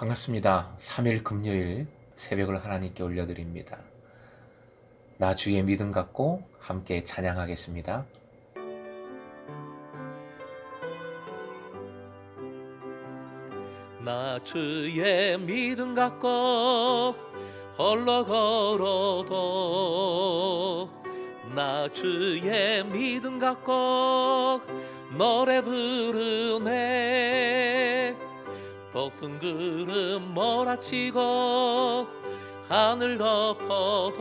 반갑습니다. 3일 금요일 새벽을 하나님께 올려드립니다. 나 주의 믿음 갖고 함께 찬양하겠습니다. 나 주의 믿음 갖고 홀로 걸어도 나 주의 믿음 갖고 노래 부르네. 폭풍 구름 몰아치고 하늘 덮어도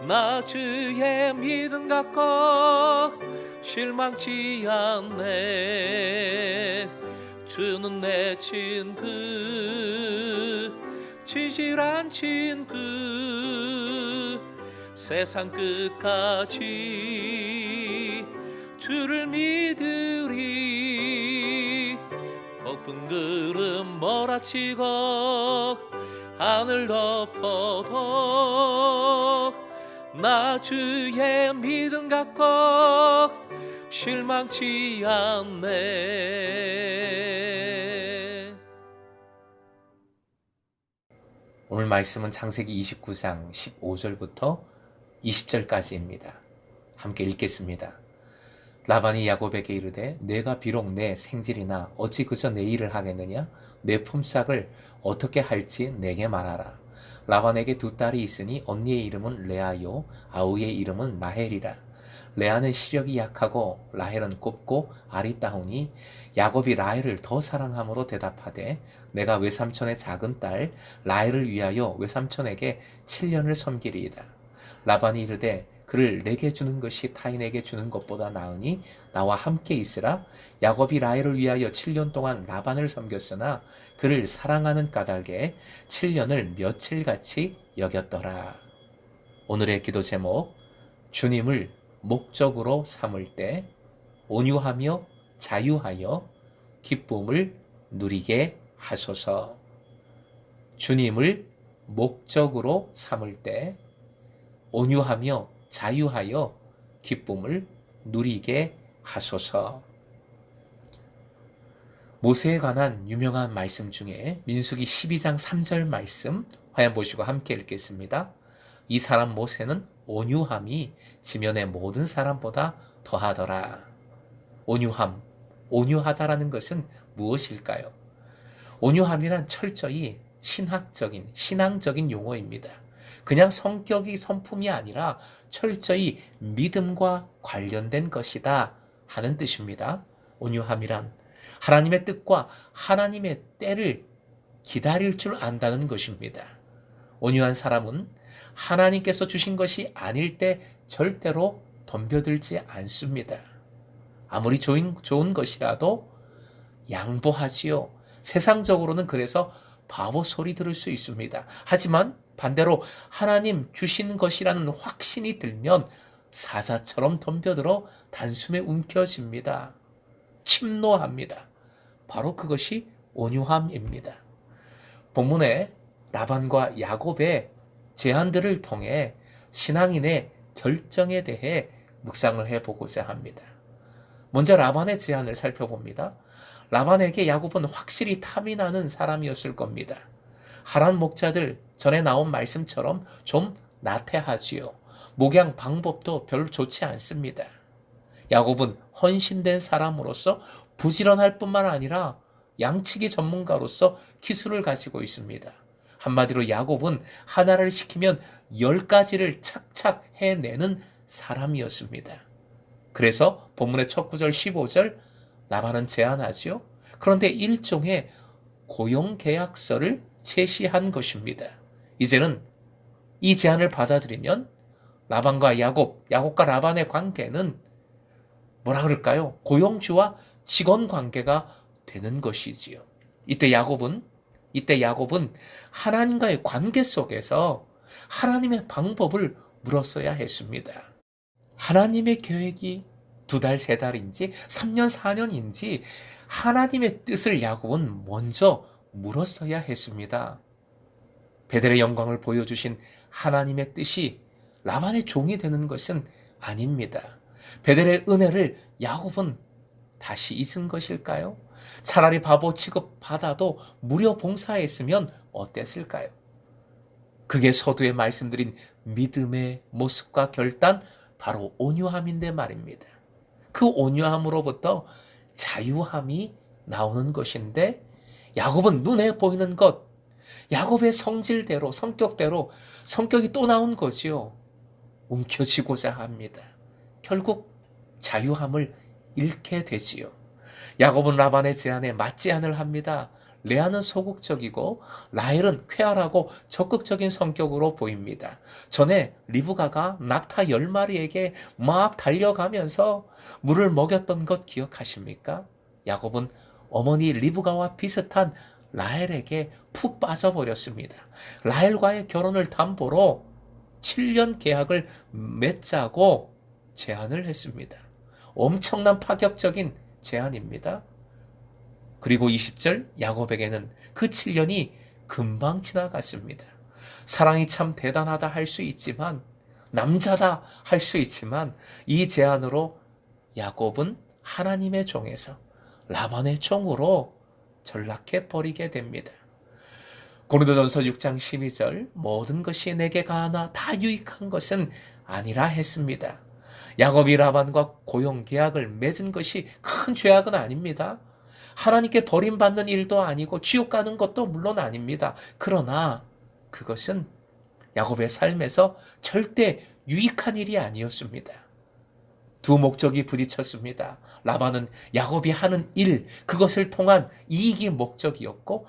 나 주의 믿음 갖고 실망치 않네. 주는 내 친구, 지질한 친구, 세상 끝까지 주를 믿으리. 폭풍 구름 몰아치고 하늘 덮어도 나 주의 믿음 갖고 실망치 않네. 오늘 말씀은 창세기 29장 15절부터 20절까지입니다. 함께 읽겠습니다. 라반이 야곱에게 이르되 내가 비록 내 생질이나 어찌 그저 내 일을 하겠느냐? 내 품삯을 어떻게 할지 내게 말하라. 라반에게 두 딸이 있으니 언니의 이름은 레아요 아우의 이름은 라헬이라. 레아는 시력이 약하고 라헬은 곱고 아리따우니 야곱이 라헬을 더 사랑함으로 대답하되 내가 외삼촌의 작은 딸 라헬을 위하여 외삼촌에게 7년을 섬기리이다. 라반이 이르되 그를 내게 주는 것이 타인에게 주는 것보다 나으니 나와 함께 있으라. 야곱이 라헬을 위하여 7년 동안 라반을 섬겼으나 그를 사랑하는 까닭에 7년을 며칠같이 여겼더라. 오늘의 기도 제목, 주님을 목적으로 삼을 때 온유하며 자유하여 기쁨을 누리게 하소서. 주님을 목적으로 삼을 때 온유하며 자유하여 기쁨을 누리게 하소서. 모세에 관한 유명한 말씀 중에 민수기 12장 3절 말씀 화면 보시고 함께 읽겠습니다. 이 사람 모세는 온유함이 지면의 모든 사람보다 더하더라. 온유함, 온유하다라는 것은 무엇일까요? 온유함이란 철저히 신앙적인 용어입니다. 그냥 성격이 성품이 아니라 철저히 믿음과 관련된 것이다 하는 뜻입니다. 온유함이란 하나님의 뜻과 하나님의 때를 기다릴 줄 안다는 것입니다. 온유한 사람은 하나님께서 주신 것이 아닐 때 절대로 덤벼들지 않습니다. 아무리 좋은 것이라도 양보하지요. 세상적으로는 그래서 바보 소리 들을 수 있습니다. 하지만 반대로 하나님 주신 것이라는 확신이 들면 사자처럼 덤벼들어 단숨에 움켜집니다. 침노합니다. 바로 그것이 온유함입니다. 본문에 라반과 야곱의 제안들을 통해 신앙인의 결정에 대해 묵상을 해보고자 합니다. 먼저 라반의 제안을 살펴봅니다. 라반에게 야곱은 확실히 탐이 나는 사람이었을 겁니다. 하란 목자들 전에 나온 말씀처럼 좀 나태하지요. 목양 방법도 별로 좋지 않습니다. 야곱은 헌신된 사람으로서 부지런할 뿐만 아니라 양치기 전문가로서 기술을 가지고 있습니다. 한마디로 야곱은 하나를 시키면 10가지를 착착 해내는 사람이었습니다. 그래서 본문의 첫 구절 15절 라반은 제안하지요. 그런데 일종의 고용계약서를 제시한 것입니다. 이제는 이 제안을 받아들이면 라반과 야곱과 라반의 관계는 뭐라 그럴까요? 고용주와 직원 관계가 되는 것이지요. 이때 야곱은 하나님과의 관계 속에서 하나님의 방법을 물었어야 했습니다. 하나님의 계획이 2달, 3달인지 3년, 4년인지 하나님의 뜻을 야곱은 먼저 물었어야 했습니다. 베델의 영광을 보여주신 하나님의 뜻이 라반의 종이 되는 것은 아닙니다. 베델의 은혜를 야곱은 다시 잊은 것일까요? 차라리 바보 취급받아도 무료 봉사했으면 어땠을까요? 그게 서두에 말씀드린 믿음의 모습과 결단, 바로 온유함인데 말입니다. 그 온유함으로부터 자유함이 나오는 것인데, 야곱은 눈에 보이는 것, 야곱의 성질대로, 성격대로 성격이 또 나온 거지요. 움켜쥐고자 합니다. 결국 자유함을 잃게 되지요. 야곱은 라반의 제안에 맞지 않을 합니다. 레아는 소극적이고 라헬은 쾌활하고 적극적인 성격으로 보입니다. 전에 리브가가 낙타 10마리에게 막 달려가면서 물을 먹였던 것 기억하십니까? 야곱은 어머니 리브가와 비슷한 라헬에게 푹 빠져버렸습니다. 라헬과의 결혼을 담보로 7년 계약을 맺자고 제안을 했습니다. 엄청난 파격적인 제안입니다. 그리고 20절, 야곱에게는 그 7년이 금방 지나갔습니다. 사랑이 참 대단하다 할 수 있지만, 남자다 할 수 있지만, 이 제안으로 야곱은 하나님의 종에서 라반의 종으로 전락해 버리게 됩니다. 고린도전서 6장 12절, 모든 것이 내게 가하나 다 유익한 것은 아니라 했습니다. 야곱이 라반과 고용 계약을 맺은 것이 큰 죄악은 아닙니다. 하나님께 버림받는 일도 아니고 지옥 가는 것도 물론 아닙니다. 그러나 그것은 야곱의 삶에서 절대 유익한 일이 아니었습니다. 두 목적이 부딪혔습니다. 라반은 야곱이 하는 일, 그것을 통한 이익이 목적이었고,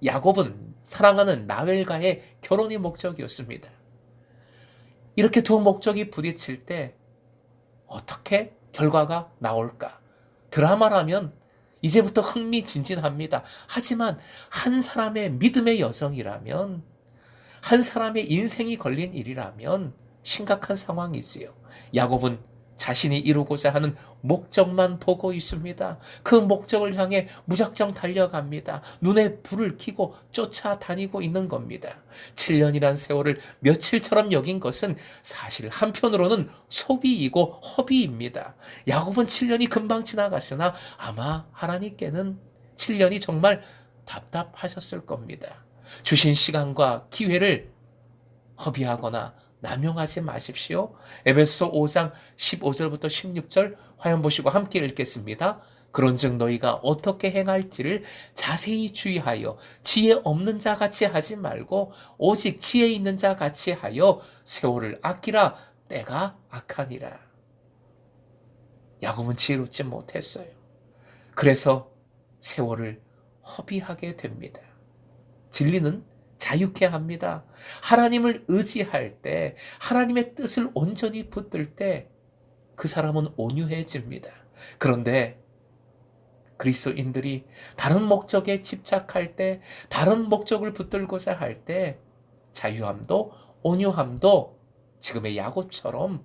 야곱은 사랑하는 라헬과의 결혼이 목적이었습니다. 이렇게 두 목적이 부딪힐 때 어떻게 결과가 나올까? 드라마라면 이제부터 흥미진진합니다. 하지만 한 사람의 믿음의 여정이라면, 한 사람의 인생이 걸린 일이라면 심각한 상황이지요. 야곱은 자신이 이루고자 하는 목적만 보고 있습니다. 그 목적을 향해 무작정 달려갑니다. 눈에 불을 켜고 쫓아다니고 있는 겁니다. 7년이란 세월을 며칠처럼 여긴 것은 사실 한편으로는 소비이고 허비입니다. 야곱은 7년이 금방 지나갔으나 아마 하나님께는 7년이 정말 답답하셨을 겁니다. 주신 시간과 기회를 허비하거나 남용하지 마십시오. 에베소서 5장 15절부터 16절 화면 보시고 함께 읽겠습니다. 그런즉 너희가 어떻게 행할지를 자세히 주의하여 지혜 없는 자 같이 하지 말고 오직 지혜 있는 자 같이 하여 세월을 아끼라. 때가 악하니라. 야곱은 지혜롭지 못했어요. 그래서 세월을 허비하게 됩니다. 진리는 자유케 합니다. 하나님을 의지할 때, 하나님의 뜻을 온전히 붙들 때 그 사람은 온유해집니다. 그런데 그리스도인들이 다른 목적에 집착할 때, 다른 목적을 붙들고자 할 때 자유함도 온유함도 지금의 야곱처럼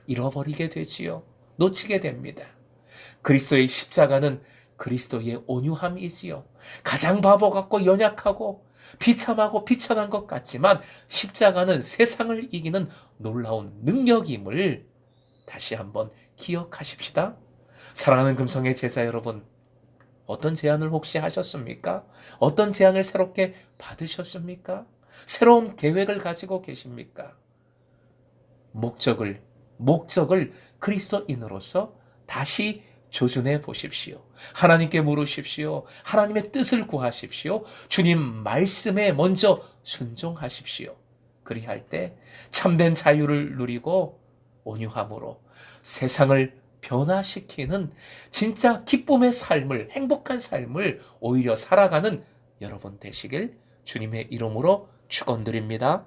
잃어버리게 되지요. 놓치게 됩니다. 그리스도의 십자가는 그리스도의 온유함이지요. 가장 바보 같고 연약하고 비참하고 비천한 것 같지만 십자가는 세상을 이기는 놀라운 능력임을 다시 한번 기억하십시다. 사랑하는 금성의 제자 여러분, 어떤 제안을 혹시 하셨습니까? 어떤 제안을 새롭게 받으셨습니까? 새로운 계획을 가지고 계십니까? 목적을 그리스도인으로서 다시 조준해 보십시오. 하나님께 물으십시오. 하나님의 뜻을 구하십시오. 주님 말씀에 먼저 순종하십시오. 그리할 때 참된 자유를 누리고 온유함으로 세상을 변화시키는 진짜 기쁨의 삶을, 행복한 삶을 오히려 살아가는 여러분 되시길 주님의 이름으로 축원드립니다.